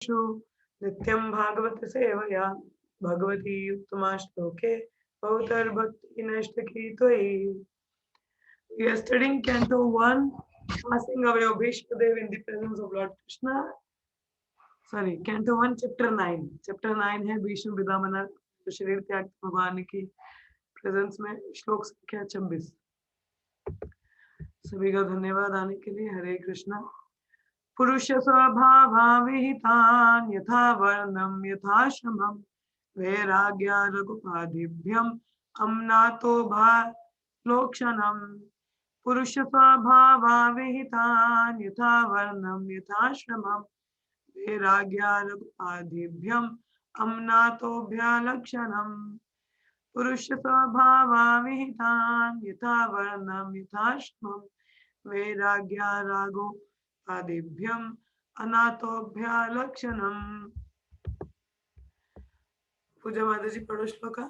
नित्यं भागवत सेवया भगवती उत्तमा श्लोके भवतर्भक्ति नष्टकी त्वयि. We are studying Canto 1, passing away of Bhishmadev in the presence of Lord Krishna. Sorry, Canto 1, Chapter 9. Chapter 9 है भीष्म पितामह तो शरीर त्याग भगवान की प्रेजेंस में. श्लोक संख्या 26. सभी का धन्यवाद आने के लिए. हरे कृष्णा. पुरुष स्वभावा विहितान् यथा वर्णम यथाश्रमम् वैराग्या रघुपादिभ्यम् अम्नातो भा लोक्षणम्. पुरुष स्वभावा विहितान् यथा वर्णम यथाश्रमम् वैराग्या रघुपादिभ्यम् अम्नातोभ्यालक्षणम्. पुरुष स्वभावा विहितान् यथा वर्णम यथाश्रमम् वैराग्या रागो आदिभ्यम अनाथोभ्यालक्षणम्. पूजा माता जी पढ़ो श्लोका.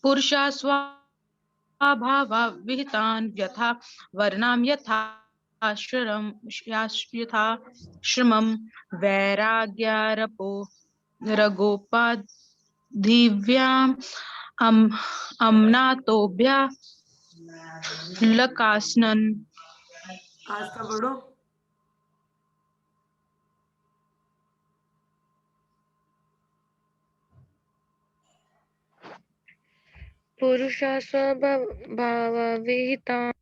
पुरुषा स्वभावा विहितान् यथा वर्णाम यथा श्रमं वैराग्यारपो रगोपाधिव्याम् अम्नातोभ्या लकास्नन्. आस्था पढ़ो. पुरुषा स्वभावा विहितान्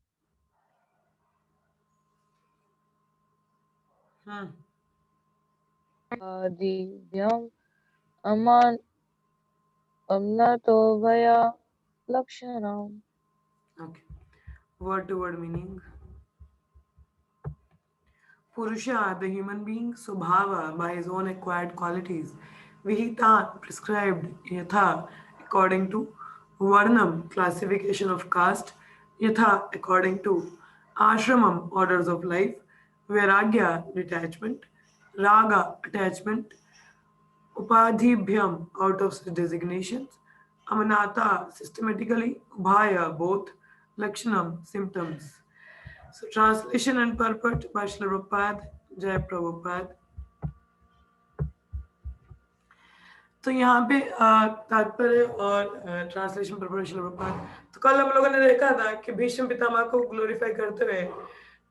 आदिभ्यम् अम्नातोभयालक्षणम्. Okay. Word to word meaning. Purusha, the human being, Subhava, by his own acquired qualities, Vihita, prescribed, Yatha, according to, Varnam, classification of caste, Yatha, according to, Ashramam, orders of life, Vairagya, detachment, Raga, attachment, Upadhibhyam, out of such designations, Amanata, systematically, Ubhaya, both, Lakshanam, symptoms. So translation and purport by Srila Prabhupada, Jai Prabhupada. तो यहाँ पे तात्पर्य और translation पर्पट Srila Prabhupada. तो कल हम लोगों ने देखा था कि भीष्म पितामह को ग्लोरीफाई करते हुए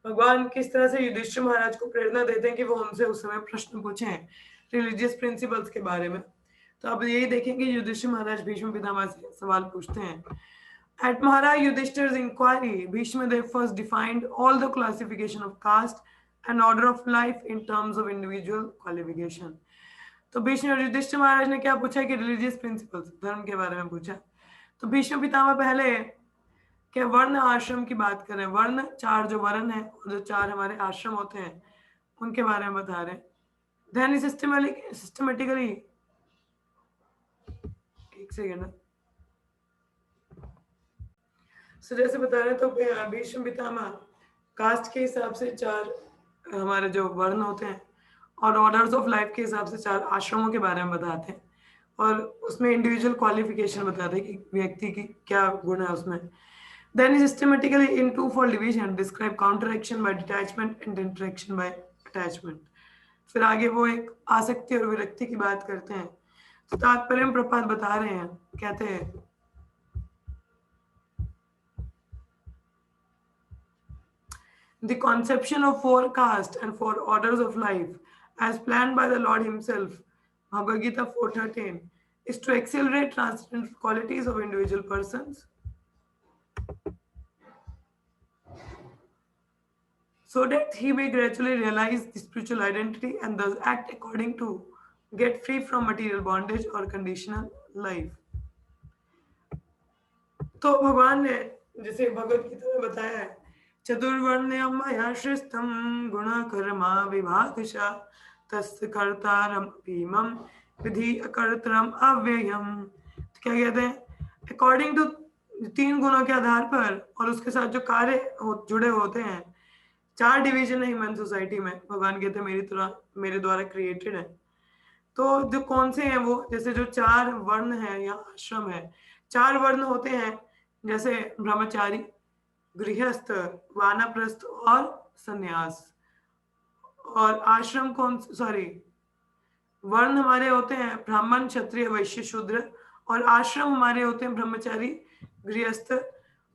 भगवान किस तरह से युधिष्ठिर महाराज को प्रेरणा देते हैं कि वो उनसे उस समय प्रश्न पूछें रिलीजियस प्रिंसिपल्स के बारे में. तो अब यही देखेंगे युधिष्ठिर महाराज भीष्म पितामह से सवाल पूछते हैं. At Maharaj Yudhishthir's inquiry, Bhishmadev first defined all the classification of caste and order of life in terms of individual qualification. तो भीष्म युधिष्ठिर महाराज ने क्या पूछा कि रिलीजियस प्रिंसिपल्स, धर्म के बारे में पूछा. तो भीष्म पितामह पहले क्या वर्ण आश्रम की बात करें. वर्ण, चार जो वर्ण है, जो चार हमारे आश्रम होते हैं, उनके बारे में बता रहे हैं. Then systematically, एक सेकेंड. So, जैसे बता रहे तो भीष्म पितामह कास्ट के हिसाब से चार हमारे जो वर्ण होते हैं और ऑर्डर्स ऑफ लाइफ के हिसाब से चार आश्रमों के बारे में बताते हैं और उसमें इंडिविजुअल क्वालिफिकेशन बताते हैं कि व्यक्ति की क्या गुण है उसमें. Then systematically in two-fold division describe counteraction by detachment and interaction by attachment. फिर आगे वो एक आसक्ति और विरक्ति की बात करते हैं. तो तात्पर्य में प्रपात बता रहे हैं, कहते हैं the conception of four castes and four orders of life as planned by the Lord himself, Bhagavad Gita 4:13, is to accelerate transcendental qualities of individual persons so that he may gradually realize the spiritual identity and thus act according to get free from material bondage or conditional life. तो भगवान ने जैसे भगवत गीता में बताया है, चतुर्वर्ण्यं मया सृष्टं गुणकर्मा विभागशः तस्य कर्तारमपि मम विधि अकर्तरम अव्ययम्. तो क्या कहते हैं, अकॉर्डिंग टू तीन गुणों के आधार पर और उसके साथ जो कार्य जुड़े होते हैं. चार डिवीजन है ह्यूमन सोसाइटी में, भगवान कहते हैं मेरे द्वारा क्रिएटेड है. तो जो कौन से हैं वो, जैसे जो चार वर्ण है या आश्रम है, चार वर्ण होते हैं जैसे ब्रह्मचारी, गृहस्थ, वानप्रस्थ और संन्यास। और आश्रम कौन, सॉरी, वर्ण हमारे होते हैं ब्राह्मण, क्षत्रिय, वैश्य, शूद्र, और आश्रम हमारे होते हैं ब्रह्मचारी, गृहस्थ,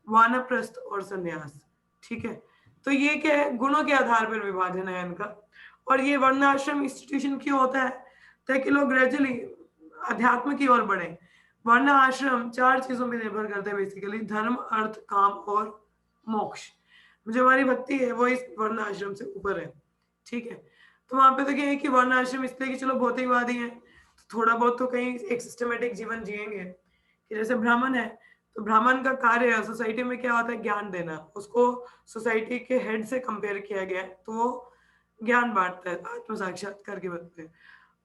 वानप्रस्थ और संन्यास। ठीक है, तो ये क्या है, गुणों के आधार पर विभाजन है इनका। और ये वर्ण आश्रम इंस्टीट्यूशन क्यों होता है, ताकि लोग ग्रेजुअली अध्यात्म की ओर बढ़े। वर्ण आश्रम 4 चीजों पर निर्भर करते हैं बेसिकली, धर्म, अर्थ, काम और मोक्ष। जो हमारी भक्ति है वो इस वर्ण आश्रम से ऊपर है। ठीक है, तो वहां पे तो क्या है कि वर्ण आश्रम इसलिए कि चलो भौतिकवादी है, तो थोड़ा बहुत तो कहीं एक सिस्टमेटिक जीवन जिएंगे। कि जैसे ब्राह्मण है, तो ब्राह्मण का कार्य है सोसाइटी में क्या होता है, ज्ञान देना। उसको सोसाइटी के हेड से कंपेयर किया गया है, तो वो ज्ञान बांटता है आत्म साक्षात्कार के बदले।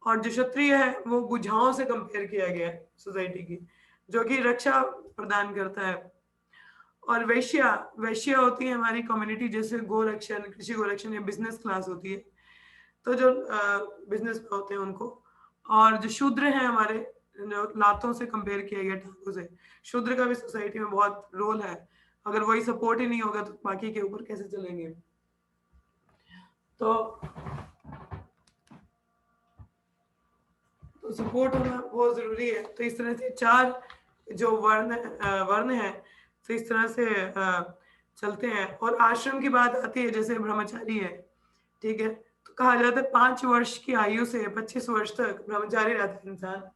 और जो क्षत्रिय है वो बुझाओं से कंपेयर किया गया है सोसाइटी की, जो कि रक्षा प्रदान करता है। और वैश्या, वैश्या होती है हमारी कम्युनिटी, जैसे गोरक्षण, कृषि गोरक्षण या बिजनेस क्लास होती है, तो जो बिजनेस में होते हैं उनको। और जो शूद्र हैं हमारे, जो लातों से कंपेयर किया गया ठाकुर से, शूद्र का भी सोसाइटी में बहुत रोल है। अगर वही सपोर्ट ही नहीं होगा तो बाकी के ऊपर कैसे चलेंगे। तो सपोर्ट होना बहुत जरूरी है। तो इस तरह से 4 जो वर्ण है, तो इस तरह से चलते हैं। और आश्रम की बात आती है, जैसे ब्रह्मचारी है, ठीक है, तो कहा जाता है 5 वर्ष की आयु से 25 वर्ष तक ब्रह्मचारी रहता है इंसान।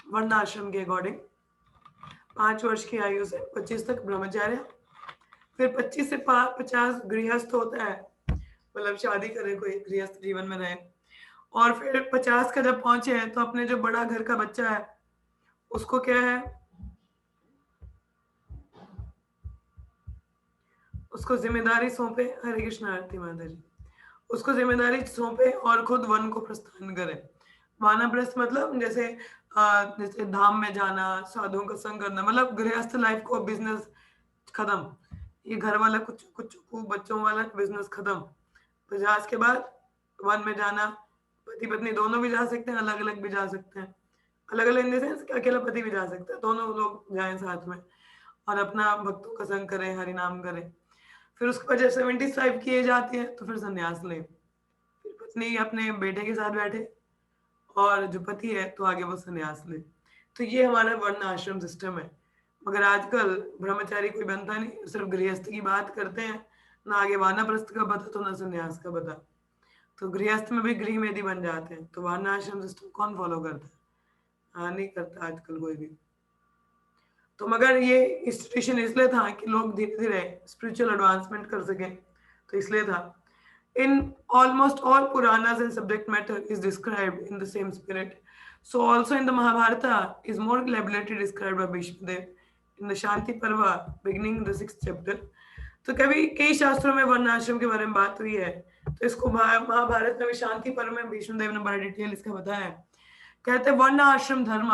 वर्ण आश्रम के अकॉर्डिंग 5 वर्ष की आयु से 25 तक ब्रह्मचार्य, फिर 25 से 50 गृहस्थ होता है, मतलब शादी करे, कोई गृहस्थ जीवन में रहे। और फिर 50 का जब पहुंचे तो अपने जो बड़ा घर का बच्चा है उसको क्या है, उसको जिम्मेदारी सौंपे। हरे कृष्ण, आरती माता जी। उसको जिम्मेदारी सौंपे और खुद वन को प्रस्थान करे। वानप्रस्थ मतलब जैसे धाम में जाना, साधुओं का संग करना, मतलब गृहस्थ लाइफ को, बिजनेस खत्म, ये घर वाला कुछ कुछ बच्चों वाला बिजनेस खत्म। 50 के बाद वन में जाना, पति पत्नी दोनों भी जा सकते हैं, अलग अलग भी जा सकते हैं। अलग अलग इन द सेंस अकेला पति भी जा सकता है, दोनों लोग जाएं साथ में और अपना भक्तों का संग करें, हरि नाम करें। फिर उसके बाद जब 75 की एज आती है तो फिर संन्यास ले, फिर पत्नी अपने बेटे के साथ बैठे और जो पति है तो आगे वो संन्यास ले। तो ये हमारा वर्ण आश्रम सिस्टम है। मगर आजकल ब्रह्मचारी कोई बनता नहीं, सिर्फ गृहस्थ की बात करते हैं, ना आगे वानप्रस्थ का पता तो ना संन्यास का पता। तो गृहस्थ में भी गृह मेदी बन जाते हैं। तो वर्ण आश्रम सिस्टम कौन फॉलो करता है? हाँ, नहीं करता आजकल कोई भी। तो मगर ये इंस्टीट्यूशन इसलिए था कि लोग धीरे धीरे स्पिरिचुअल एडवांसमेंट कर सकें, तो इसलिए था। In almost all Puranas and subject matter is described in the same spirit. So also in the Mahabharata is more elaborately described by Bhishma Dev in the Shanti Parva beginning the 6th chapter. तो कभी कई शास्त्रों में वर्ण आश्रम के बारे में बात हुई है, तो इसको महाभारत में भी शांति पर्व में भीष्म देव ने बड़ा डिटेल इसका बताया है। कहते हैं वर्ण आश्रम धर्म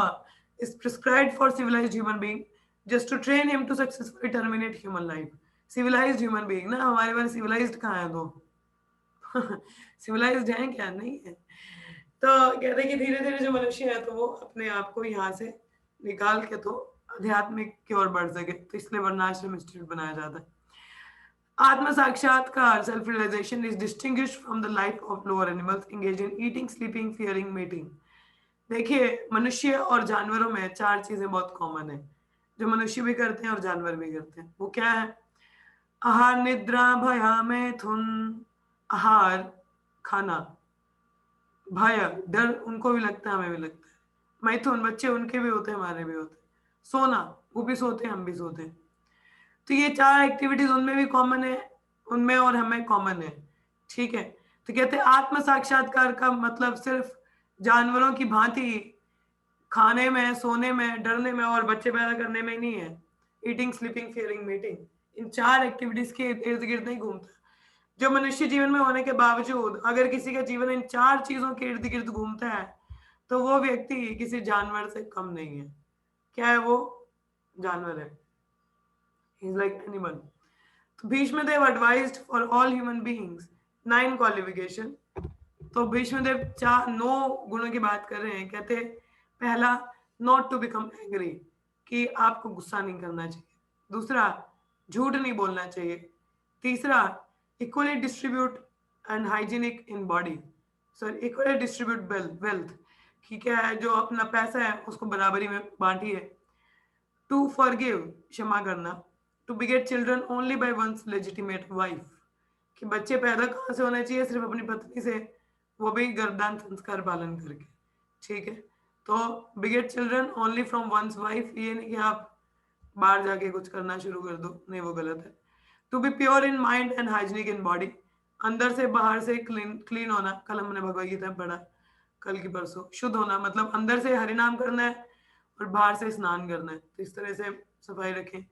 is prescribed for civilized human being just to train him to successfully terminate human life. Civilized human being ना, हमारे बारे civilized कहाँ है? तो सिविलाइज्ड है क्या? नहीं है। तो कहते हैं कि धीरे धीरे जो मनुष्य है तो वो अपने आप को यहाँ से निकाल के तो आध्यात्मिक की ओर बढ़ सके, तो इसलिए वर्णाश्रम इंस्टीट्यूट बनाया जाता है। आत्म साक्षात्कार, self realization is distinguished from the life of lower animals engage in eating, sleeping, fearing, mating. देखिए, मनुष्य और जानवरों में 4 चीजें बहुत कॉमन है, जो मनुष्य भी करते हैं और जानवर भी करते हैं। वो क्या है? आहार, निद्रा, भय, मैथुन। आहार, खाना, भय, डर, उनको भी लगता है, हमें भी लगता है। मैथुन, बच्चे उनके भी होते हैं, हमारे भी होते हैं। सोना, वो भी सोते हैं, हम भी सोते हैं। तो ये 4 एक्टिविटीज उनमें भी कॉमन है, उनमें और हमें कॉमन है। ठीक है, तो कहते हैं आत्म साक्षात्कार का मतलब सिर्फ जानवरों की भांति खाने में, सोने में, डरने में और बच्चे पैदा करने में नहीं है। ईटिंग, स्लीपिंग, फियरिंग, मीटिंग, इन 4 एक्टिविटीज के इर्द गिर्द नहीं घूमता। जो मनुष्य जीवन में होने के बावजूद अगर किसी का जीवन इन 4 चीजों के इर्द गिर्द घूमता है तो वो व्यक्ति किसी जानवर से कम नहीं है। क्या है वो? जानवर है। He's like animal. तो भीष्म देव advised for all human beings 9 qualification। तो भीष्म देव 9 गुणों की बात कर रहे हैं। कहते पहला, नॉट टू बिकम एंग्री, कि आपको गुस्सा नहीं करना चाहिए। दूसरा, झूठ नहीं बोलना चाहिए। तीसरा, equally distribute and hygienic in body, sorry equally distribute wealth, कि क्या है जो अपना पैसा है उसको बराबरी में बांटिए। टू फॉरगिव, क्षमा करना। To beget children only by one's legitimate wife, कि बच्चे पैदा कहाँ से होने चाहिए, सिर्फ अपनी पत्नी से, वो भी गर्भदान संस्कार पालन करके। ठीक है, तो beget children only from one's wife, ये नहीं कि आप बाहर जाके कुछ करना शुरू कर दो, नहीं वो गलत है। To be pure in mind and hygienic in body, अंदर से बाहर से क्लीन होना। कल हमने भगवद गीता पढ़ा, कल की परसों। शुद्ध होना मतलब अंदर से हरिनाम करना है और बाहर से स्नान करना है, तो इस तरह से सफाई रखें।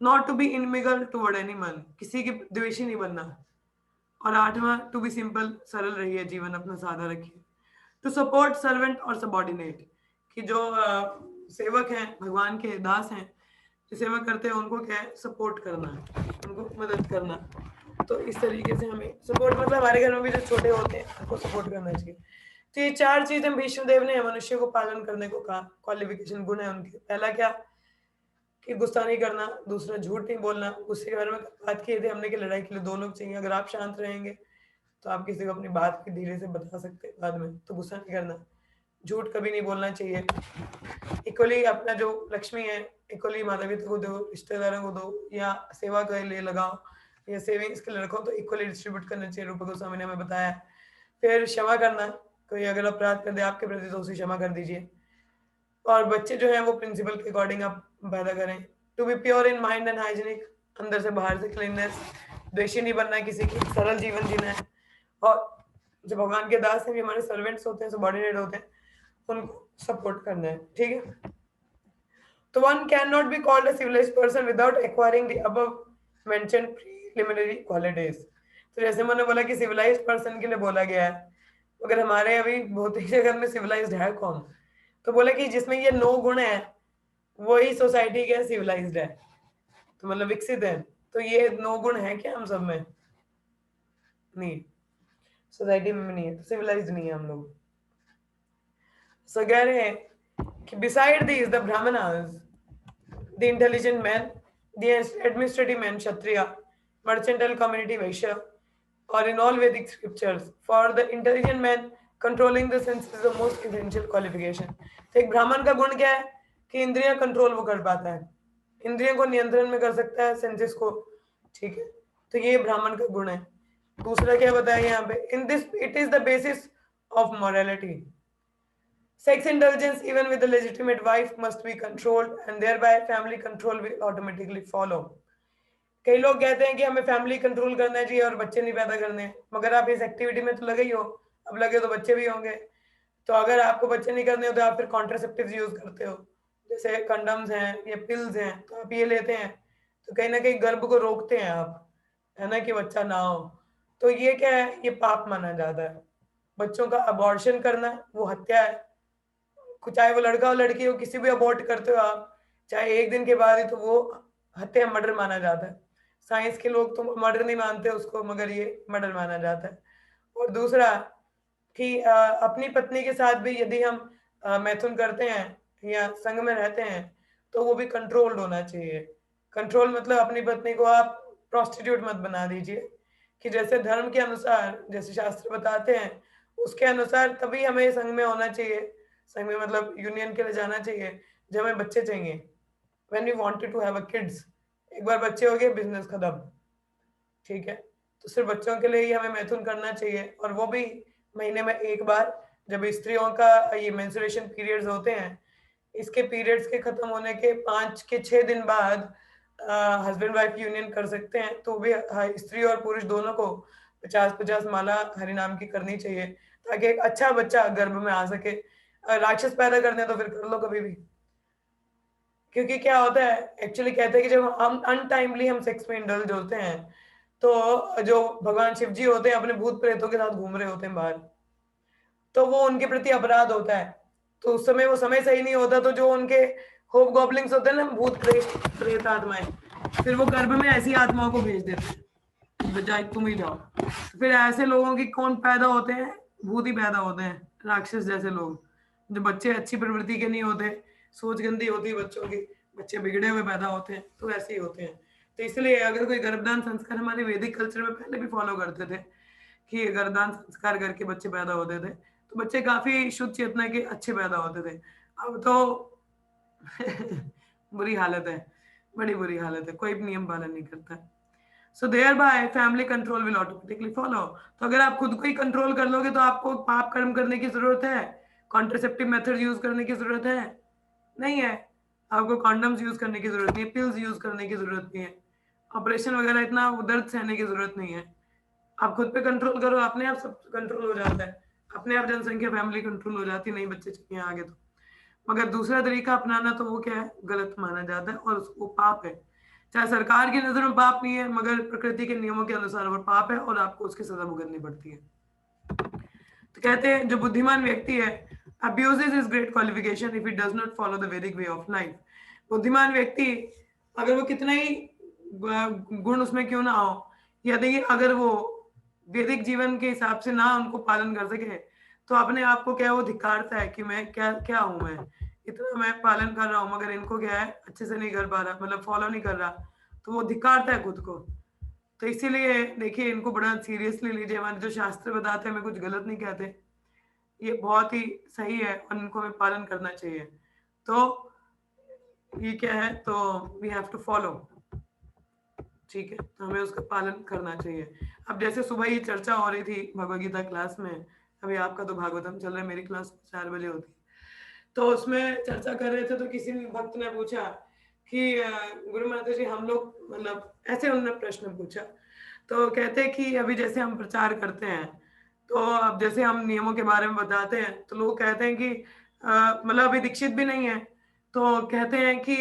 Not to be inimical toward anyone, किसी की द्वेषी नहीं बनना। और आठवां, टू बी सिंपल, सरल रहिए, जीवन अपना सादा रखिए। टू सपोर्ट सर्वेंट और सबॉर्डिनेट, कि जो सेवक हैं, भगवान के दास हैं, जो सेवा करते हैं, उनको क्या है, सपोर्ट करना, उनको मदद करना। तो इस तरीके से हमें सपोर्ट, मतलब हमारे घर में भी जो छोटे होते हैं उनको सपोर्ट करना चाहिए। तो ये 4 चीजें भीष्म देव ने मनुष्य को पालन करने को कहा, क्वालिफिकेशन, गुण है उनके। पहला क्या, कि गुस्सा नहीं करना। दूसरा, झूठ नहीं बोलना। गुस्से के बारे में बात की थी हमने कि लड़ाई के लिए 2 लोग चाहिए। अगर आप शांत रहेंगे तो आप किसी को अपनी बात भी धीरे से बता सकते हैं बाद में, तो गुस्सा नहीं करना। झूठ कभी नहीं बोलना चाहिए। इक्वली अपना जो लक्ष्मी है, इक्वली माता पिता को दो, रिश्तेदारों को दो, या सेवा के लिए लगाओ, या सेविंग्स के लिए रखो, तो इक्वली डिस्ट्रीब्यूट करना चाहिए, रूप गोस्वामी ने हमें बताया। फिर क्षमा करना, कोई अगर अपराध कर दे आपके प्रति तो उसे क्षमा कर दीजिए। और बच्चे जो हैं वो प्रिंसिपल के अकॉर्डिंग आप पैदा करें। To be pure in mind and hygienic, अंदर से बाहर से क्लीननेस। द्वेषी नहीं बनना है किसी की, सरल जीवन जीना है। और जो भगवान के दास हैं, भी हमारे सर्वेंट्स होते हैं, सबॉर्डिनेट होते हैं, उनको सपोर्ट करना है। ठीक है, तो one cannot be called a civilized person without acquiring the above mentioned preliminary qualities। तो जैसे मैंने बोला कि civilized person के लिए बोला गया है, अगर हमारे अभी भौतिक जगत में civilized है कौन, तो बोला कि जिसमें ये 9 गुण है वही सोसाइटी क्या सिविलाइज्ड है, तो मतलब विकसित है। तो ये 9 गुण है क्या हम सब में? नहीं, सोसाइटी में नहीं है, तो सिविलाइज्ड नहीं है हम लोग। सो कह रहे हैं कि beside these the brahmanas, the intelligent man, the administrative man kshatriya, mercantile community vaishya, or in all Vedic scriptures, for the intelligent man controlling the senses is the most essential qualification। तो एक ब्राह्मण का गुण क्या है कि इंद्रियां control वो कर पाता है, इंद्रियों को नियंत्रण में कर सकता है, सेंसेस को। ठीक है, तो ये ब्राह्मण का गुण है। दूसरा क्या बताया यहाँ पे, in this it is the basis of morality. Sex indulgence, even with a legitimate wife, must be controlled, and thereby family control will automatically follow। कई लोग कहते हैं कि हमें फैमिली कंट्रोल करना चाहिए और बच्चे नहीं पैदा करने, मगर आप इस एक्टिविटी में तो लगे ही हो, अब लगे तो बच्चे भी होंगे। तो अगर आपको बच्चे नहीं करने हो तो आप फिर कॉन्ट्रासेप्टिव्स यूज करते हो, जैसे कंडम्स हैं या पिल्स हैं, तो आप ये लेते हैं, तो कहीं ना कहीं गर्भ को रोकते हैं आप, है ना, कि बच्चा ना हो। तो ये क्या है, ये पाप माना जाता है। बच्चों का अबॉर्शन करना वो हत्या है, चाहे वो लड़का हो लड़की हो, किसी भी अबॉर्ट करते हो आप, चाहे 1 दिन के बाद ही, तो वो हत्या, मर्डर माना जाता है। साइंस के लोग तो मर्डर नहीं मानते उसको, मगर ये मर्डर माना जाता है। और दूसरा कि अपनी पत्नी के साथ भी यदि हम मैथुन करते हैं या संग में रहते हैं तो वो भी कंट्रोल्ड होना चाहिए। कंट्रोल मतलब अपनी पत्नी को आप प्रोस्टिट्यूट मत बना दीजिए, कि जैसे धर्म के अनुसार, जैसे शास्त्र बताते हैं उसके अनुसार तभी हमें संग में होना चाहिए। संग में मतलब यूनियन के लिए जाना चाहिए जब हमें बच्चे चाहिए, when we wanted to have a kids. एक बार बच्चे हो गए, बिजनेस खत्म। ठीक है, तो सिर्फ बच्चों के लिए ही हमें मैथुन करना चाहिए, और वो भी महीने में 1 बार, जब स्त्रियों का ये मेंस्ट्रुएशन पीरियड्स होते हैं, इसके पीरियड्स के खत्म होने के 5 के 6 दिन बाद हस्बैंड वाइफ यूनियन कर सकते हैं। तो भी स्त्री और पुरुष दोनों को 50-50 माला हरिनाम की करनी चाहिए, ताकि एक अच्छा बच्चा गर्भ में आ सके। राक्षस पैदा करने तो फिर कर लो कभी भी, क्योंकि क्या होता है, एक्चुअली कहते हैं कि जब हम अनटाइमली हम सेक्स में इंडल्ज होते हैं, तो जो भगवान शिव जी होते हैं अपने भूत प्रेतों के साथ घूम रहे होते हैं बाहर, तो वो उनके प्रति अपराध होता है। तो उस समय वो समय सही नहीं होता, तो जो उनके होप गॉबलिंग्स होते हैं ना, भूत प्रेत आत्माएं, फिर वो गर्भ में ऐसी आत्माओं को भेज देते हैं, बजाय तुम ही जाओ। तो फिर ऐसे लोगों की कौन पैदा होते हैं? भूत ही पैदा होते हैं, राक्षस जैसे लोग, जो बच्चे अच्छी प्रवृत्ति के नहीं होते, सोच गंदी होती है बच्चों की, बच्चे बिगड़े हुए पैदा होते हैं, तो ऐसे ही होते हैं। तो इसलिए अगर कोई गर्भदान संस्कार हमारे वैदिक कल्चर में पहले भी फॉलो करते थे कि गर्भदान संस्कार करके बच्चे पैदा होते थे, तो बच्चे काफ़ी शुद्ध चेतना के अच्छे पैदा होते थे। अब तो बुरी हालत है, बड़ी बुरी हालत है, कोई भी नियम पालन नहीं करता है। So thereby family control will automatically follow. तो अगर आप खुद को ही कंट्रोल कर लोगे तो आपको पाप कर्म करने की ज़रूरत है, कॉन्ट्रासेप्टिव मेथड यूज़ करने की ज़रूरत है? नहीं है। आपको कंडोम्स यूज़ करने की ज़रूरत नहीं है, पिल्स यूज़ करने की ज़रूरत नहीं है, ऑपरेशन वगैरह इतना दर्द सहने की ज़रूरत नहीं है। आप खुद पे कंट्रोल करो, अपने आप सब कंट्रोल हो जाता है। अपने आप जनसंख्या फैमिली कंट्रोल हो जाती है, नहीं बच्चे चाहिए आगे तो। मगर दूसरा तरीका अपनाना तो वो क्या है, गलत माना जाता है और वो पाप है। चाहे सरकार की नज़र में पाप नहीं है, मगर प्रकृति के नियमों के अनुसार वो पाप है और आपको उसकी सज़ा भुगतनी पड़ती है। तो कहते हैं जो बुद्धिमान व्यक्ति है, abuses his great qualification if he does not follow the Vedic way of life। बुद्धिमान व्यक्ति अगर वो कितना ही गुण उसमें क्यों ना हो, या देखिए अगर वो वैदिक जीवन के हिसाब से ना उनको पालन कर सके, तो अपने आप को क्या वो धिक्कारता है कि मैं क्या क्या हूँ, मैं इतना मैं पालन कर रहा हूँ मगर इनको क्या है अच्छे से नहीं कर पा रहा, मतलब फॉलो नहीं कर रहा, तो वो धिक्कारता है खुद को। तो इसीलिए देखिए इनको बड़ा सीरियसली लीजिए, हमारे जो शास्त्र बताते हैं हमें कुछ गलत नहीं कहते, ये बहुत ही सही है और इनको हमें पालन करना चाहिए। तो ये क्या है, तो वी हैव टू फॉलो, ठीक है, तो हमें उसका पालन करना चाहिए। अब जैसे सुबह ये चर्चा हो रही थी भगवद गीता क्लास में, अभी आपका तो भागवतम चल रहा है, मेरी क्लास 4 बजे होती है, तो उसमें चर्चा कर रहे थे तो किसी भक्त ने पूछा कि गुरु माता जी हम लोग, मतलब ऐसे उन्होंने प्रश्न पूछा, तो कहते हैं कि अभी जैसे हम प्रचार करते हैं, तो अब जैसे हम नियमों के बारे में बताते हैं तो लोग कहते हैं कि मतलब अभी दीक्षित भी नहीं है, तो कहते हैं कि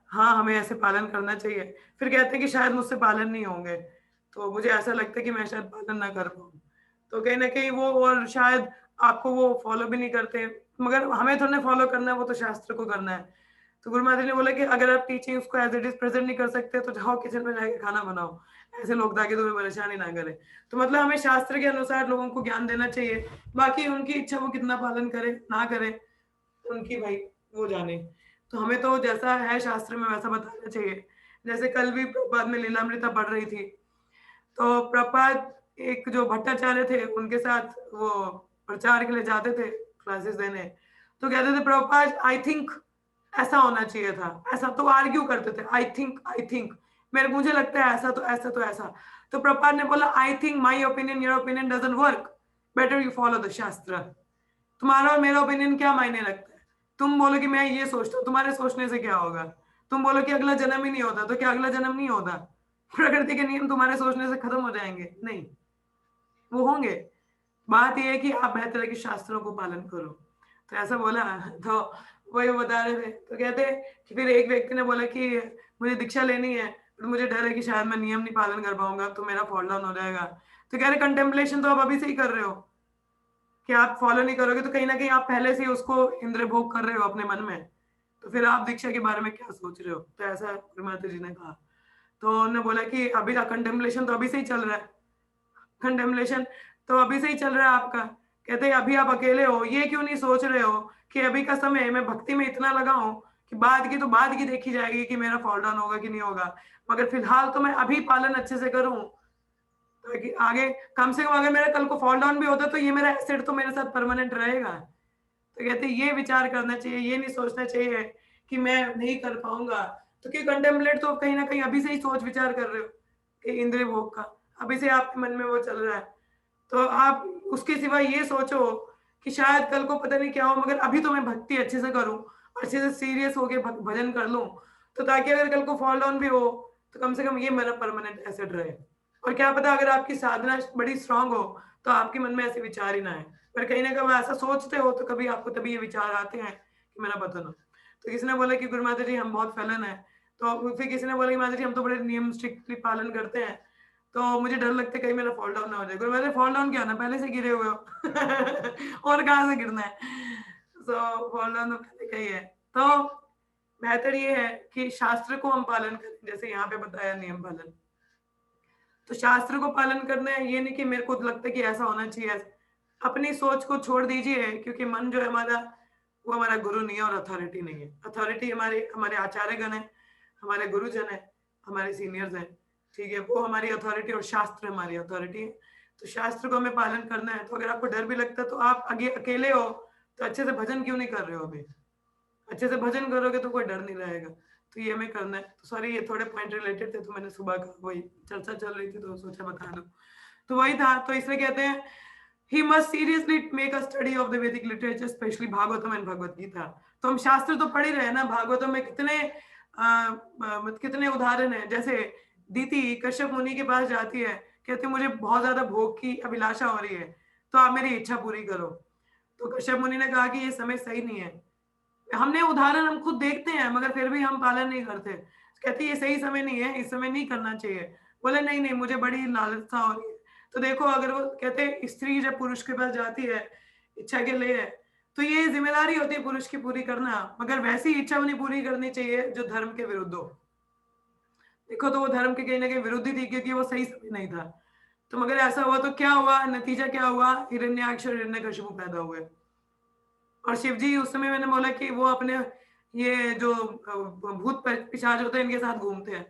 हाँ हमें ऐसे पालन करना चाहिए, फिर कहते हैं कि शायद मुझसे पालन नहीं होंगे, तो मुझे ऐसा लगता है कि मैं शायद पालन ना कर पाऊँ। तो कहीं न कहीं वो, और शायद आपको वो फॉलो भी नहीं करते, मगर हमें थोड़ी ना फॉलो करना है, वो तो शास्त्र को करना है। तो गुरु महाराज ने बोला कि अगर आप टीचिंग्स को एज़ इट इज़ प्रेज़ेंट नहीं कर सकते तो जाओ किचन में जाके खाना बनाओ, ऐसे लोग ताकि तुम्हें परेशान ही ना करें। तो मतलब हमें शास्त्र के अनुसार लोगों को ज्ञान देना चाहिए, बाकी उनकी इच्छा वो कितना पालन करें, ना करें, उनकी भाई वो जाने। तो हमें तो जैसा है शास्त्र में वैसा बताना चाहिए। जैसे कल भी प्रभुपाद में लीलामृता पढ़ रही थी, तो प्रभुपाद एक जो भट्टाचार्य थे उनके साथ वो प्रचार के लिए जाते थे क्लासेस देने, तो कहते थे प्रभुपाद आई थिंक ऐसा होना चाहिए था, ऐसा, तो आर्ग्यू करते थे, आई थिंक मुझे लगता है ऐसा, तो ऐसा, तो ऐसा। तो प्रभुपाद ने बोला I think my opinion your opinion doesn't work, better you follow the शास्त्र। तुम्हारा और मेरा ओपिनियन क्या मायने लगता है? तुम बोलो कि मैं ये सोचता हूँ, तुम्हारे सोचने से क्या होगा? तुम बोलो कि अगला जन्म ही नहीं होता, तो क्या अगला जन्म नहीं होता? प्रकृति के नियम तुम्हारे सोचने से खत्म हो जाएंगे? नहीं, वो होंगे। बात ये है कि आप बेहतर है कि शास्त्रों को पालन करो। तो ऐसा बोला, तो वही वो बता रहे थे, तो कहते कि फिर एक व्यक्ति ने बोला कि मुझे दीक्षा लेनी है, तो मुझे डर है कि शायद मैं नियम नहीं पालन कर पाऊंगा, तो मेरा फॉल डाउन हो जाएगा। तो कह रहे कंटेम्पलेशन तो आप अभी से ही कर रहे हो, कि आप फॉलो नहीं करोगे तो कहीं ना कहीं आप पहले से ही उसको इंद्र भोग कर रहे हो अपने मन में, तो फिर आप दीक्षा के बारे में क्या सोच रहे हो? तो ऐसा गुरु माता जी ने कहा। तो उन्होंने बोला कि अभी कंटेम्पलेशन तो अभी से ही चल रहा है, कंडेमनेशन तो अभी से ही चल रहा है आपका। कहते हैं अभी आप अकेले हो, ये क्यों नहीं सोच रहे हो कि अभी का समय मैं भक्ति में इतना लगा हूँ कि बाद की देखी जाएगी कि मेरा फॉल डाउन होगा कि नहीं होगा, मगर फिलहाल तो मैं अभी पालन अच्छे से करूँ, तो आगे कम से कम अगर मेरा कल को फॉल डाउन भी होता तो ये मेरा एसेट तो मेरे साथ परमानेंट रहेगा। तो कहते हैं ये विचार करना चाहिए, ये नहीं सोचना चाहिए कि मैं नहीं कर पाऊंगा। तो कि कंटेम्पलेट तो कहीं ना कहीं अभी से ही सोच विचार कर रहे हो कि इंद्रिय भोग का अभी से आपके मन में वो चल रहा है, तो आप उसके सिवा ये सोचो कि शायद कल को पता नहीं क्या हो, मगर अभी तो मैं भक्ति अच्छे से करूं, अच्छे से सीरियस होके भजन कर लूं, तो ताकि अगर कल को फॉल डाउन भी हो तो कम से कम ये मेरा परमानेंट एसेट रहे। और क्या पता अगर आपकी साधना बड़ी स्ट्रांग हो तो आपके मन में ऐसे विचार ही ना आए, पर कहीं ना कहीं ऐसा सोचते हो तो कभी आपको तभी ये विचार आते हैं कि मेरा पतन हो। तो किसी ने बोला कि गुरु माता जी हम बहुत फैलन है, तो फिर किसी ने बोला कि माता जी हम तो बड़े नियम स्ट्रिक्टली पालन करते हैं, तो मुझे डर लगता है कहीं मेरा फॉल डाउन ना हो जाए। गुरु मैंने फॉल डाउन किया ना, पहले से गिरे हुए हो और कहाँ से गिरना है? सो फॉल डाउन तो पहले का ही है। तो बेहतर ये है कि शास्त्र को हम पालन करें, जैसे यहाँ पे बताया नियम पालन, तो शास्त्र को पालन करना है, ये नहीं कि मेरे को लगता है कि ऐसा होना चाहिए। अपनी सोच को छोड़ दीजिए, क्योंकि मन जो है हमारा वो हमारा गुरु नहीं है और अथॉरिटी नहीं है। अथॉरिटी हमारे हमारे आचार्यगण है, हमारे गुरुजन है, हमारे सीनियर्स हैं, ठीक है, वो हमारी अथॉरिटी और शास्त्र हमारी अथॉरिटी है। तो शास्त्र को हमें पालन करना है। तो अगर आपको डर भी लगता है तो आप आगे अकेले हो तो अच्छे से भजन क्यों नहीं कर रहे हो? अभी अच्छे से भजन करोगे तो कोई डर नहीं रहेगा। तो ये हमें करना है। तो सॉरी, ये थोड़े पॉइंट रिलेटेड थे तो मैंने सुबह का वही चर्चा चल रही थी तो सोचा बता दूं। तो वही था। तो इसलिए कहते हैं he must seriously make a study of the Vedic literature, especially Bhagavatam and Bhagavad Gita. तो हम शास्त्र तो पढ़ ही रहे हैं ना। भागवतम में कितने उदाहरण है। जैसे दीति कश्यप मुनि के पास जाती है, कहती मुझे बहुत ज्यादा भोग की अभिलाषा हो रही है, तो आप मेरी इच्छा पूरी करो। तो कश्यप मुनि ने कहा कि ये समय सही नहीं है। हमने उदाहरण हम खुद देखते हैं मगर फिर भी हम पालन नहीं करते। कहती ये सही समय नहीं है, इस समय नहीं करना चाहिए। बोले नहीं नहीं, मुझे बड़ी लालसा हो रही है। तो देखो, अगर वो कहते हैं स्त्री जब पुरुष के पास जाती है इच्छा के लिए, तो ये जिम्मेदारी होती है पुरुष की पूरी करना, मगर वैसी इच्छा उन्हें पूरी करनी चाहिए जो धर्म के विरुद्ध हो। देखो, तो वो धर्म के कहीं ना कहीं विरुद्ध ही थी क्योंकि वो सही समय नहीं था। तो मगर ऐसा हुआ तो क्या हुआ, नतीजा क्या हुआ? हिरण्याक्ष और हिरण्यकशिपु पैदा हुए। और शिव जी उस समय मैंने बोला कि वो अपने ये जो भूत पिशाच होते हैं इनके साथ घूमते हैं।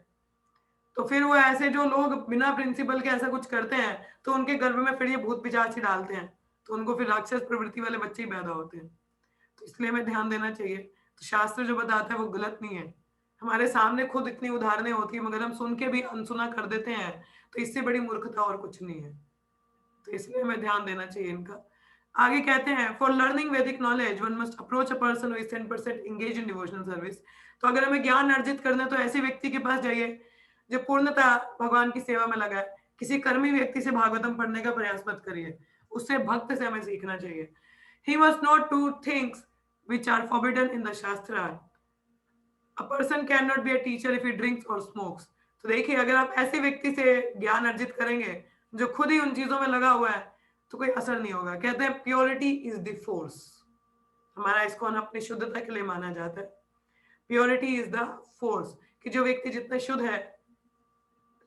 तो फिर वो ऐसे जो लोग बिना प्रिंसिपल के ऐसा कुछ करते हैं तो उनके गर्भ में फिर ये भूत पिशाच ही डालते हैं, तो उनको फिर राक्षस प्रवृत्ति वाले बच्चे ही पैदा होते हैं। तो इसलिए हमें ध्यान देना चाहिए। तो शास्त्र जो बताता है वो गलत नहीं है। हमारे सामने खुद इतनी उदाहरणें होती है मगर हम सुन के भी अनसुना कर देते हैं, तो इससे बड़ी मूर्खता और कुछ नहीं है। तो इसलिए हमें ध्यान देना चाहिए इनका। आगे कहते हैं फॉर लर्निंग वैदिक knowledge one must approach a person who is 10% engage in devotional service. तो अगर हमें ज्ञान अर्जित करना है तो ऐसे व्यक्ति के पास जाइए जो पूर्णतः भगवान की सेवा में लगा है। किसी कर्मी व्यक्ति से भागवतम पढ़ने का प्रयास मत करिए, उससे भक्त से हमें सीखना चाहिए। He must not do things which are forbidden in the shastra. A person cannot be a teacher if he drinks or smokes. तो देखिए, अगर आप ऐसे व्यक्ति से ज्ञान अर्जित करेंगे जो खुद ही उन चीजों में लगा हुआ है तो कोई असर नहीं होगा। कहते हैं प्योरिटी इज द फोर्स। हमारा इसको अपनी शुद्धता के लिए माना जाता है। प्योरिटी इज द फोर्स, कि जो व्यक्ति जितना शुद्ध है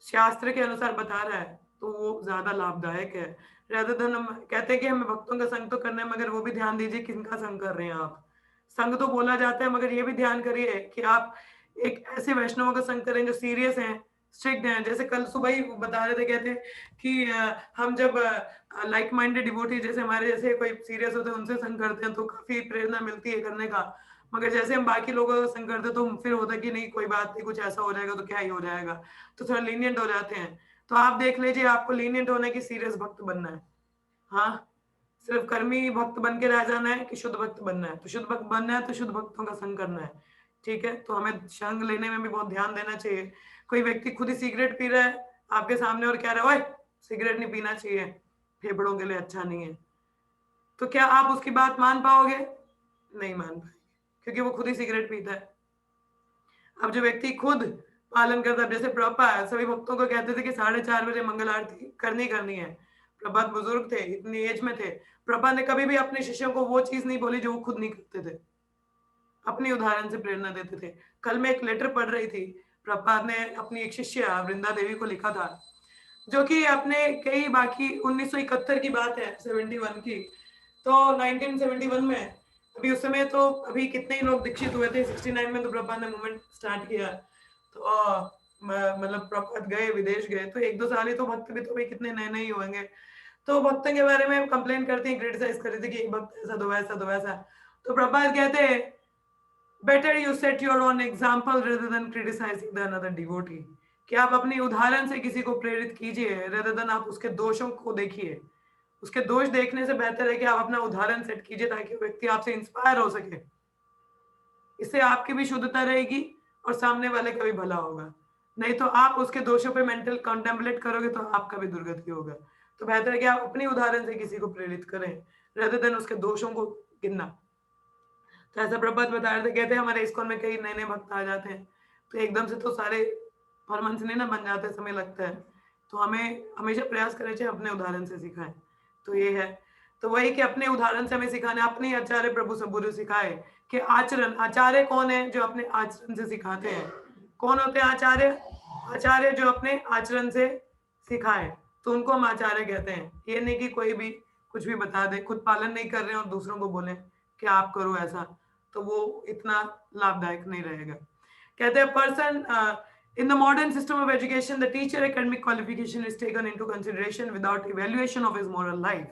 शास्त्र के अनुसार बता रहा है तो वो ज्यादा लाभदायक है। rather than हम कहते हैं कि हमें भक्तों का संग तो करना है, मगर वो भी ध्यान दीजिए किनका संग कर रहे हैं आप। संग तो बोला जाता है मगर ये भी ध्यान करिए कि आप एक ऐसे वैष्णवों का संग करें जो सीरियस हैं, स्ट्रिक्ट हैं। जैसे कल सुबह ही बता रहे थे, कहते कि हम जब लाइक माइंडेड डिवोटी जैसे हमारे जैसे कोई सीरियस होते हैं उनसे संग करते हैं तो काफी प्रेरणा मिलती है करने का। मगर जैसे हम बाकी लोगों का संग करते तो फिर होता कि नहीं कोई बात नहीं, कुछ ऐसा हो जाएगा तो क्या ही हो जाएगा, तो थोड़ा लीनियंट हो जाते हैं। तो आप देख लीजिए, आपको लीनियंट होने की सीरियस भक्त बनना है। हाँ, सिर्फ कर्मी भक्त बन के रह जाना है कि शुद्ध भक्त बनना है? तो शुद्ध भक्त बनना है तो शुद्ध भक्तों का संग करना है, ठीक है। तो हमें संग लेने में भी बहुत ध्यान देना चाहिए। कोई व्यक्ति खुद ही सिगरेट पी रहा है आपके सामने और कह रहा है ओए सिगरेट नहीं पीना चाहिए, फेफड़ों के लिए अच्छा नहीं है, तो क्या आप उसकी बात मान पाओगे? नहीं मान पाएंगे, क्योंकि वो खुद ही सिगरेट पीता है। अब जो व्यक्ति खुद पालन करता है, जैसे प्रभुपाद सभी भक्तों को कहते थे कि 4:30 बजे मंगल आरती करनी है। प्रभुपाद बुजुर्ग थे, इतनी एज में थे। प्रभुपाद ने कभी भी अपने शिष्यों को वो चीज नहीं बोली जो वो खुद नहीं करते थे, अपनी उदाहरण से प्रेरणा देते थे। कल मैं एक लेटर पढ़ रही थी, प्रभुपाद ने अपनी एक शिष्य वृंदा देवी को लिखा था, जो कि अपने कई बाकी 1971 की बात है, 71 की। तो 1971 में अभी उस समय तो अभी कितने ही लोग दीक्षित हुए थे। 69 में तो प्रभुपाद ने मूवमेंट स्टार्ट किया। तो मतलब प्रभुपाद गए, विदेश गए, तो 1-2 साल ही तो भक्त भी तो भाई कितने नए नए ही होंगे। तो भक्तों के बारे में कंप्लेन करती हैं, क्रिटिसाइज कर रही थी कि भक्त ऐसा दो वैसा दो वैसा। तो प्रभुपाद कहते हैं better you set your own example rather than criticizing the another devotee. कि आप अपनी उदाहरण से किसी को प्रेरित कीजिए रेदर देन आप उसके दोषों को देखिए। उसके दोष देखने से बेहतर है कि आप अपना उदाहरण सेट कीजिए ताकि व्यक्ति आपसे इंस्पायर हो सके। इससे आपकी भी शुद्धता रहेगी और सामने वाले का भी भला होगा। नहीं तो आप उसके दोषों पे मेंटल कॉन्टेम्पलेट करोगे तो आपका भी दुर्गति होगा। तो बेहतर है कि आप अपनी उदाहरण से किसी को प्रेरित करें रेदर देन उसके दोषों को गिनना। तो ऐसा प्रभुपाद बता रहे थे, कहते हैं हमारे इस्कॉन में कई नए नए भक्त आ जाते हैं तो एकदम से तो सारे परमंश नहीं ना बन जाते, समय लगता है। तो हमें हमेशा प्रयास करना चाहिए अपने उदाहरण से सिखाएं। तो ये है। तो वही कि अपने उदाहरण से हमें सिखाना, अपने आचार्य प्रभु सबूर सिखाए कि आचरण। आचार्य कौन है? जो अपने आचरण से सिखाते हैं। कौन होते हैं आचार्य? आचार्य जो अपने आचरण से सिखाए, तो उनको हम आचार्य कहते हैं। ये नहीं कि कोई भी कुछ भी बता दे, खुद पालन नहीं कर रहे हैं और दूसरों को बोले, कि आप करो ऐसा, तो वो इतना लाभदायक नहीं रहेगा। कहते हैं person in the modern system of education, the teacher academic qualification is taken into consideration without evaluation of his moral life.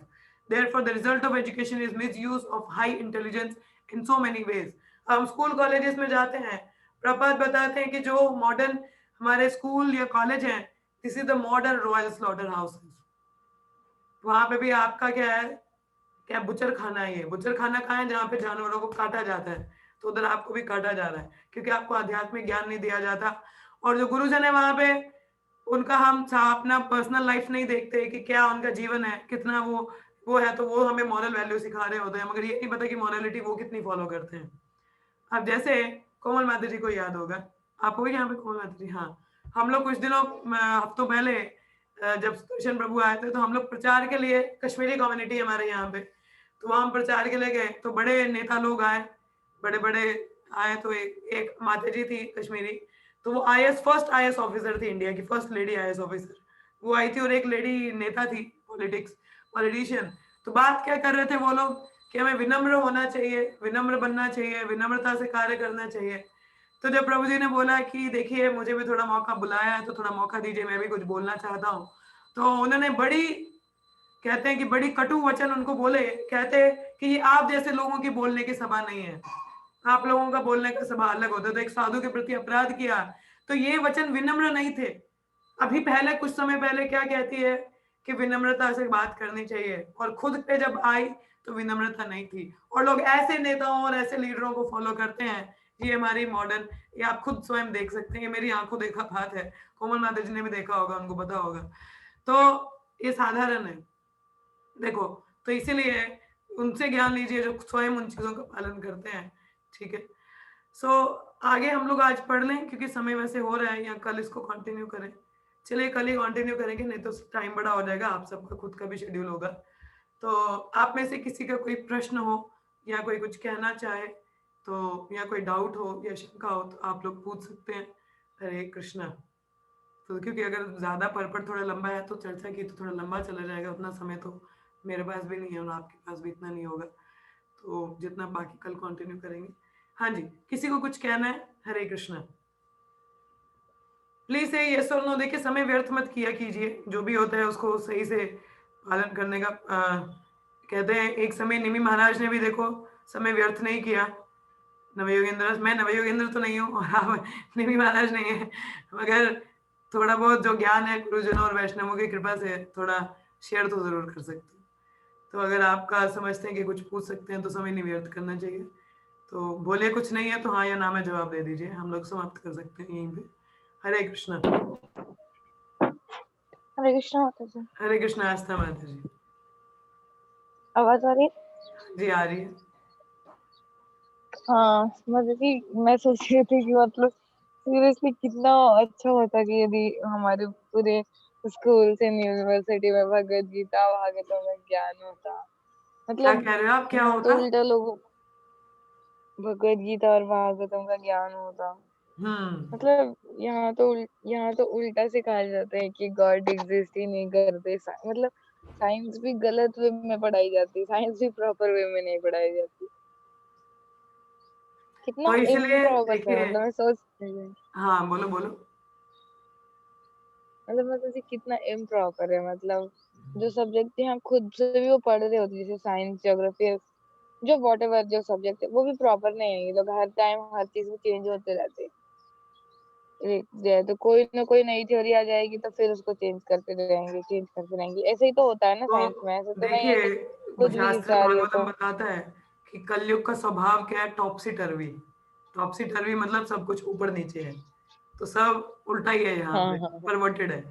Therefore, the result of education is misuse of high intelligence in so many ways. हम school colleges में जाते हैं, प्रपात बताते हैं कि जो modern हमारे स्कूल या कॉलेज हैं, this is the modern royal slaughter houses. वहां पे भी आपका क्या है, क्या बुचर खाना है, ये बुचर खाना कहाँ है, जहाँ पे जानवरों को काटा जाता है, तो उधर आपको भी काटा जा रहा है, क्योंकि आपको आध्यात्मिक ज्ञान नहीं दिया जाता। और जो गुरुजन है वहां पे, उनका हम अपना पर्सनल लाइफ नहीं देखते कि क्या उनका जीवन है, कितना वो है, तो वो हमें मॉरल वैल्यू सिखा रहे होते हैं, मगर ये नहीं पता कि मॉरलिटी वो कितनी फॉलो करते हैं। अब जैसे कोमल माता जी को याद होगा, आप हो यहाँ पे कोमल माता जी? हाँ, हम लोग कुछ दिनों हफ्तों पहले जब कृष्ण प्रभु आए थे, तो हम लोग प्रचार के लिए, कश्मीरी कम्युनिटी हमारे यहाँ पे, तो वहाँ हम प्रचार के लिए गए, तो बड़े नेता लोग आए, बड़े बड़े आए, तो एक माता जी थी कश्मीरी, तो वो फर्स्ट आईएएस ऑफिसर थी, इंडिया की फर्स्ट लेडी आईएएस ऑफिसर, वो आई थी, और एक लेडी नेता थी, पॉलिटिशियन। तो बात क्या कर रहे थे वो लोग कि हमें विनम्र होना चाहिए, विनम्र बनना चाहिए, विनम्रता से कार्य करना चाहिए। तो जब प्रभु जी ने बोला कि देखिए मुझे भी थोड़ा मौका बुलाया है, तो थोड़ा मौका दीजिए, मैं भी कुछ बोलना चाहता हूँ, तो उन्होंने बड़ी, कहते हैं कि बड़ी कटु वचन उनको बोले, कहते हैं कि ये आप जैसे लोगों की बोलने की सभा नहीं है, आप लोगों का बोलने का सभा अलग होता है। तो एक साधु के प्रति अपराध किया, तो ये वचन विनम्र नहीं थे। अभी पहले कुछ समय पहले क्या कहती है कि विनम्रता से बात करनी चाहिए, और खुद पे जब आई तो विनम्रता नहीं थी। और लोग ऐसे नेताओं और ऐसे लीडरों को फॉलो करते हैं, ये हमारी मॉडर्न, ये आप खुद स्वयं देख सकते हैं, ये मेरी आंखों देखा बात है, कोमल माता जी ने भी देखा होगा, उनको पता होगा, तो ये साधारण है। देखो, तो इसीलिए उनसे ज्ञान लीजिए जो स्वयं उन चीजों का पालन करते हैं, ठीक है। सो आगे हम लोग आज पढ़ लें, क्योंकि समय वैसे हो रहा है, या कल इसको कंटिन्यू करें? चलिए कल ही कंटिन्यू करेंगे, नहीं तो टाइम बड़ा हो जाएगा, आप सबका खुद का भी शेड्यूल होगा। तो आप में से किसी का कोई प्रश्न हो, या कोई कुछ कहना चाहे, तो या कोई डाउट हो या शंका हो, तो आप लोग पूछ सकते हैं। हरे कृष्णा। तो क्योंकि अगर ज़्यादा पर्पट थोड़ा लंबा है, तो चर्चा की तो थोड़ा लंबा चला जाएगा, उतना समय तो मेरे पास भी नहीं है, और आपके पास भी इतना नहीं होगा, तो जितना बाकी कल कंटिन्यू करेंगे। हाँ जी, किसी को कुछ कहना है? हरे कृष्णा। प्लीज से यस और नो, देखिए समय व्यर्थ मत किया कीजिए, जो भी होता है उसको सही से पालन करने का। कहते हैं एक समय निमि महाराज ने भी देखो समय व्यर्थ नहीं किया। नवयोगेंद्र, मैं नवयोगेंद्र तो नहीं हूँ, और आप निमि महाराज नहीं है, मगर थोड़ा बहुत जो ज्ञान है गुरुजनों और वैष्णवों की कृपा से थोड़ा शेयर तो जरूर कर सकते हैं। तो अगर आपका समझते हैं कि कुछ पूछ सकते हैं, तो समय नहीं व्यर्थ करना चाहिए। तो बोले कुछ नहीं है तो हाँ या ना में जवाब दे दीजिए, हम लोग समाप्त कर सकते हैं यहीं पे। हरे कृष्णा। हरे कृष्णा माता जी। हरे कृष्णा आस्था माता जी। आवाज आ रही है? जी आ रही है। हाँ, मतलब कि मैं सोच रही थी कि मतलब सीरियसली कितना अच्छा होता कि यदि हमारे पूरे स्कूल से यूनिवर्सिटी में भगवत गीता भागवतों का ज्ञान होता। क्या मतलब कह रहे हो आप, क्या यहाँ तो होगा? उल्टा लोगों भगवत गीता और भागवतों का ज्ञान होता। मतलब यहाँ तो उल्टा सिखाया जाता है कि गॉड एग्जिस्ट ही नहीं करते। मतलब साइंस भी गलत वे में पढ़ाई जाती है, साइंस भी प्रॉपर वे में नहीं पढ़ाई जाती। कितना तो इसलिए इम्प्रॉपर है, देखिए, मतलब मैं सोचती हूँ, हाँ बोलो बोलो। मतलब कितना इम्प्रॉपर है। मतलब जो सब्जेक्ट यहाँ खुद से भी वो पढ़ रहे होते, जैसे साइंस, ज्योग्राफी, जो वॉट एवर जो सब्जेक्ट है, वो भी प्रॉपर नहीं है। ये लोग हर टाइम हर चीज में चेंज होते रहते हैं। तो कोई ना कोई नई थ्योरी आ जाएगी तो फिर उसको चेंज करते रहेंगे। ऐसे ही तो होता है ना साइंस में, तो ऐसे तो नहीं है कि देखिए, कुछ भी शास्त्र विचार हो भागवतम तो। बताता है कि कलयुग का स्वभाव क्या है, टॉपसी टर्वी। टॉपसी टर्वी मतलब सब कुछ ऊपर नीचे है, तो सब उल्टा ही है यहाँ हाँ पे, हाँ हाँ। परवर्टेड है।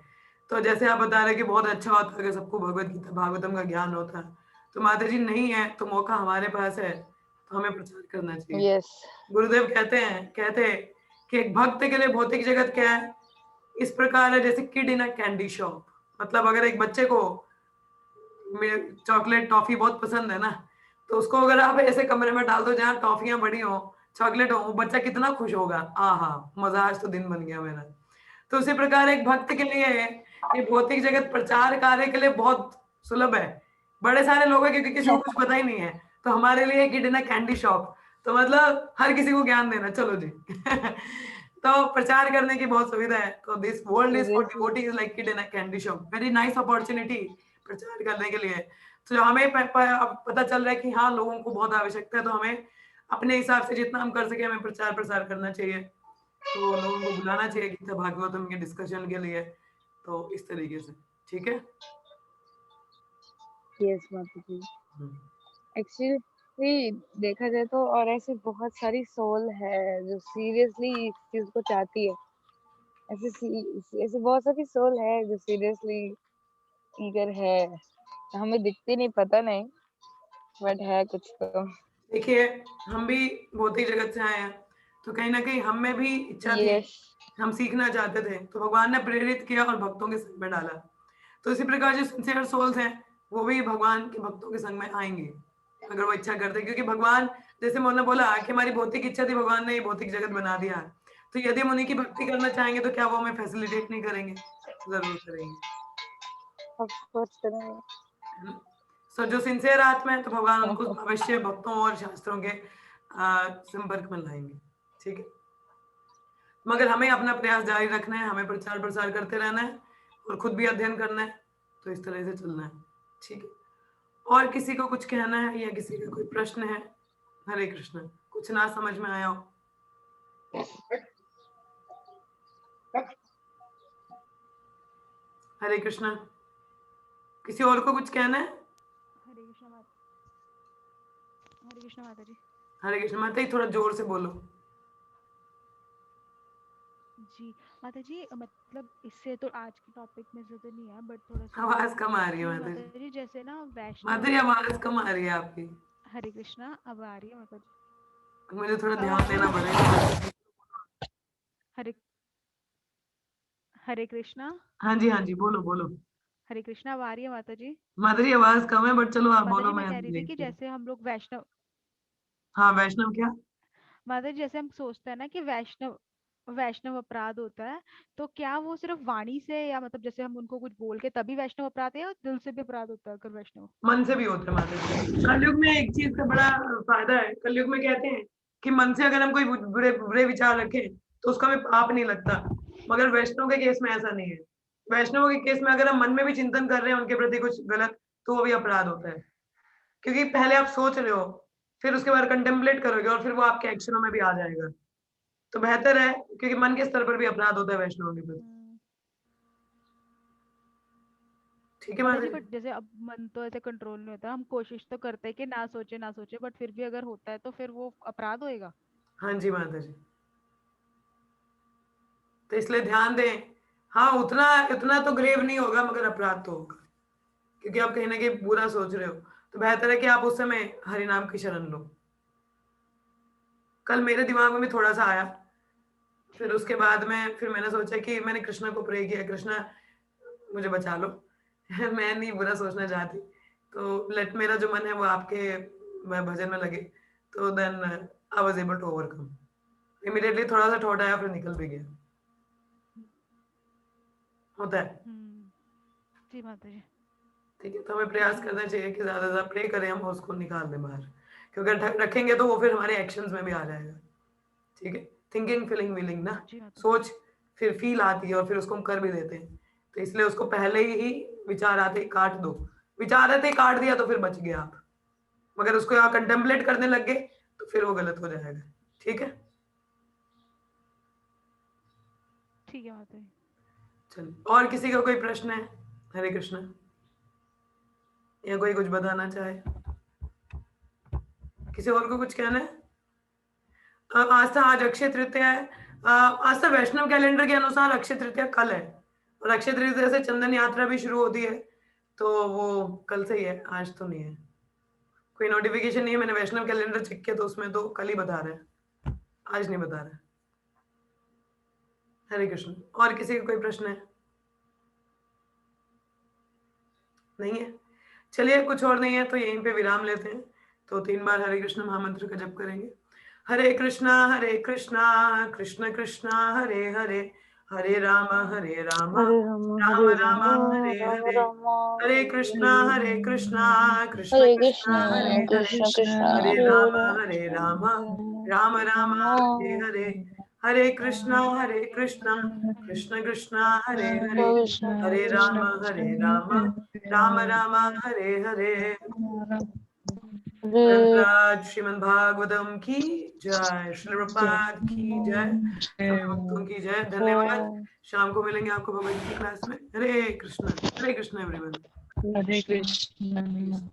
तो जैसे आप बता रहे कि बहुत अच्छा होता अगर सबको भगवत गीता भागवतम का ज्ञान होता, तो माता जी नहीं है, तो मौका हमारे पास है, तो हमें प्रचार करना चाहिए। यस। गुरुदेव कहते हैं कि एक भक्त के लिए भौतिक जगत क्या है, इस प्रकार है जैसे kid in a candy shop. मतलब अगर एक बच्चे को चॉकलेट टॉफी बहुत पसंद है ना, तो उसको अगर आप ऐसे कमरे में डाल दो जहाँ टॉफियां बड़ी हो, चॉकलेट हो, वो बच्चा कितना खुश होगा, हाँ मजा, आज तो दिन बन गया मेरा। तो उसी प्रकार एक भक्त के लिए ये भौतिक जगत प्रचार कार्य के लिए बहुत सुलभ है। बड़े सारे लोग हैं क्योंकि किसी को कुछ पता ही नहीं है, तो हमारे लिए kid in a candy shop, तो मतलब हर किसी को ज्ञान देना, चलो जी। तो प्रचार करने की बहुत सुविधा है, तो this world is for seriously devotees like kid in a candy shop, very nice opportunity प्रचार करने के लिए। तो हमें अब पता चल रहा है कि हाँ लोगों को बहुत आवश्यकता है, तो हमें अपने हिसाब से जितना हम कर सके हमें प्रचार प्रसार करना चाहिए, तो लोगों को बुलाना चाहिए गीता भागवतम के डिस्कशन के लिए, तो इस तरीके से, ठीक है। यस माता जी। हम्म। एक्चुअली देखा जाए तो और ऐसे बहुत सारी सोल है जो सीरियसली इस चीज को चाहती है। ऐसे बहुत सारी सोल है जो सीरियसली ईगर है, हमें दिखती नहीं, पता नहीं, बट है कुछ तो। देखिए हम भी भौतिक जगत से आए हैं, तो कहीं ना कहीं हम में भी इच्छा थी, यस हम सीखना चाहते थे, तो भगवान ने प्रेरित किया और भक्तों के संग में डाला। तो इसी प्रकार जो सिंसियर सोल्स हैं वो भी भगवान के भक्तों के संग में आएंगे अगर वो इच्छा करते हैं, क्योंकि भगवान, जैसे उन्होंने बोला कि हमारी भौतिक इच्छा थी, भगवान ने ये भौतिक जगत बना दिया है, तो यदि हम उन्हीं की भक्ति करना चाहेंगे तो क्या वो हमें फैसिलिटेट नहीं करेंगे? जरूर करेंगे, ऑफ कोर्स करेंगे। है ना। सो जो सिंसियर आत्मा है तो भगवान उनको अवश्य भक्तों और शास्त्रों के संपर्क में लाएंगे, ठीक है। मगर हमें अपना प्रयास जारी रखना है, हमें प्रचार प्रसार करते रहना है और खुद भी अध्ययन करना है, तो इस तरह से चलना है, ठीक है। और किसी को कुछ कहना है या किसी का कोई प्रश्न है? हरे कृष्ण, कुछ ना समझ में आया हो? हरे कृष्ण, किसी और को कुछ कहना है? हरे कृष्ण माता जी। हरे कृष्ण माता जी, थोड़ा जोर से बोलो। जी माता जी, मतलब इससे तो आज के टॉपिक में से तो नहीं है, बट थोड़ा सा आवाज कम आ रही है कि माता जी। माता जी जैसे ना माता वैष्णव जी आवाज लोग। कम आ रही है आपकी, हरे कृष्णा, अब आ रही है माता जी? मुझे थोड़ा अब आ ध्यान रही है देना माता जी? पड़ेगा। हरे हरे कृष्णा। हाँ जी हाँ जी, बोलो बोलो। हरे कृष्णा, अब आ रही है माता जी? माता जी आवाज कम है, बट चलो आप माता बोलो, जी मैं मैं कह रही थी कि देखती हूँ। जैसे हम लोग वैष्णव, हाँ वैष्णव क्या? माता जी जैसे हम सोचते हैं ना कि वैष्णव वैष्णव अपराध होता है, तो क्या वो सिर्फ वाणी से, या मतलब जैसे हम उनको कुछ बोल के तभी वैष्णव अपराध है, या दिल से भी अपराध होता है अगर वैष्णव? मन से भी होता है माता जी। कलयुग में एक चीज का बड़ा फायदा है, कलयुग में कहते हैं कि मन से अगर हम कोई बुरे बुरे विचार रखें तो उसका हमें पाप नहीं लगता, मगर वैष्णव के केस में ऐसा नहीं है। वैष्णव के केस में अगर हम मन में भी चिंतन कर रहे हैं उनके प्रति कुछ गलत, तो वो भी अपराध होता है, क्योंकि पहले आप सोच रहे हो, फिर उसके बाद कंटेम्पलेट करोगे और फिर वो आपके एक्शनों में भी आ जाएगा, तो बेहतर है, क्योंकि मन के स्तर पर भी अपराध होता है वैष्णव के प्रति, हम्म। ठीक है माता माता जी जी। बट जैसे अब मन तो ऐसे कंट्रोल नहीं होता, हम कोशिश तो करते हैं कि ना सोचे ना सोचे, बट फिर भी अगर होता है तो फिर वो अपराध होएगा? हाँ जी माता जी, तो इसलिए ध्यान दें। हाँ उतना इतना तो ग्रेव नहीं होगा, मगर अपराध तो होगा, क्योंकि आप कहीं ना कहीं बुरा सोच रहे हो, तो बेहतर है कि आप उस समय हरि नाम की शरण लो। कल मेरे दिमाग में भी थोड़ा सा आया, फिर ठीक है उसके माता बाद जी। में फिर मैंने सोचा कि मैंने कृष्णा को प्रे किया, कृष्णा मुझे बचा लो। मैं नहीं बुरा सोचना चाहती, तो लेट मेरा जो मन है वो आपके भजन में लगे, तो then I was able to overcome. Immediately थोड़ा सा थॉट आया, फिर निकल भी गया, होता है, जी माता जी। ठीक है। तो हमें प्रयास करना चाहिए कि ज्यादा से ज्यादा प्रे करें, हम उसको निकाल दें बाहर, क्योंकि रखेंगे तो वो फिर हमारे एक्शंस में भी आ जाएगा, ठीक है। थिंकिंग फीलिंग विलिंग ना, जी माता जी। सोच फिर फील आती है और फिर उसको हम कर भी देते हैं, तो इसलिए उसको पहले ही विचार आते ही काट दो। विचार आते ही काट दिया तो फिर बच गए आप, मगर उसको यहाँ कंटेम्पलेट करने लग गए तो फिर वो गलत हो जाएगा, ठीक है। ठीक है माता जी। चलिए, और किसी का कोई प्रश्न है? हरे कृष्ण, या कोई कुछ बताना चाहे? किसी और को कुछ कहना है? आस्था आज अक्षय तृतीया है। आस्था वैष्णव कैलेंडर के अनुसार अक्षय तृतीया कल है, और अक्षय तृतीया से चंदन यात्रा भी शुरू होती है, तो वो कल से ही है, आज तो नहीं है। कोई नोटिफिकेशन नहीं है, मैंने वैष्णव कैलेंडर चेक किया तो उसमें तो कल ही बता रहा है, आज नहीं बता रहा है। हरे कृष्ण, और किसी का कोई प्रश्न है? नहीं है, चलिए कुछ और नहीं है तो यहीं पे विराम लेते हैं। तो 3 बार हरे कृष्ण महामंत्र का जप करेंगे। हरे कृष्णा कृष्ण कृष्ण हरे हरे, हरे राम राम हरे राम राम हरे हरे, राम हरे कृष्णा कृष्णा कृष्ण हरे कृष्णा हरे हरे, कृष्ण कृष्ण हरे हरे राम राम राम हरे हरे, हरे कृष्णा कृष्ण कृष्णा हरे हरे, कृष्ण हरे राम राम राम हरे हरे। हरे प्रहलाद श्रीमद् भागवतम की जय, श्रील प्रभुपाद की जय, सब भक्तों की जय। धन्यवाद। शाम को मिलेंगे आपको भगवत गीता क्लास में। हरे कृष्ण एवरीवन। हरे कृष्ण।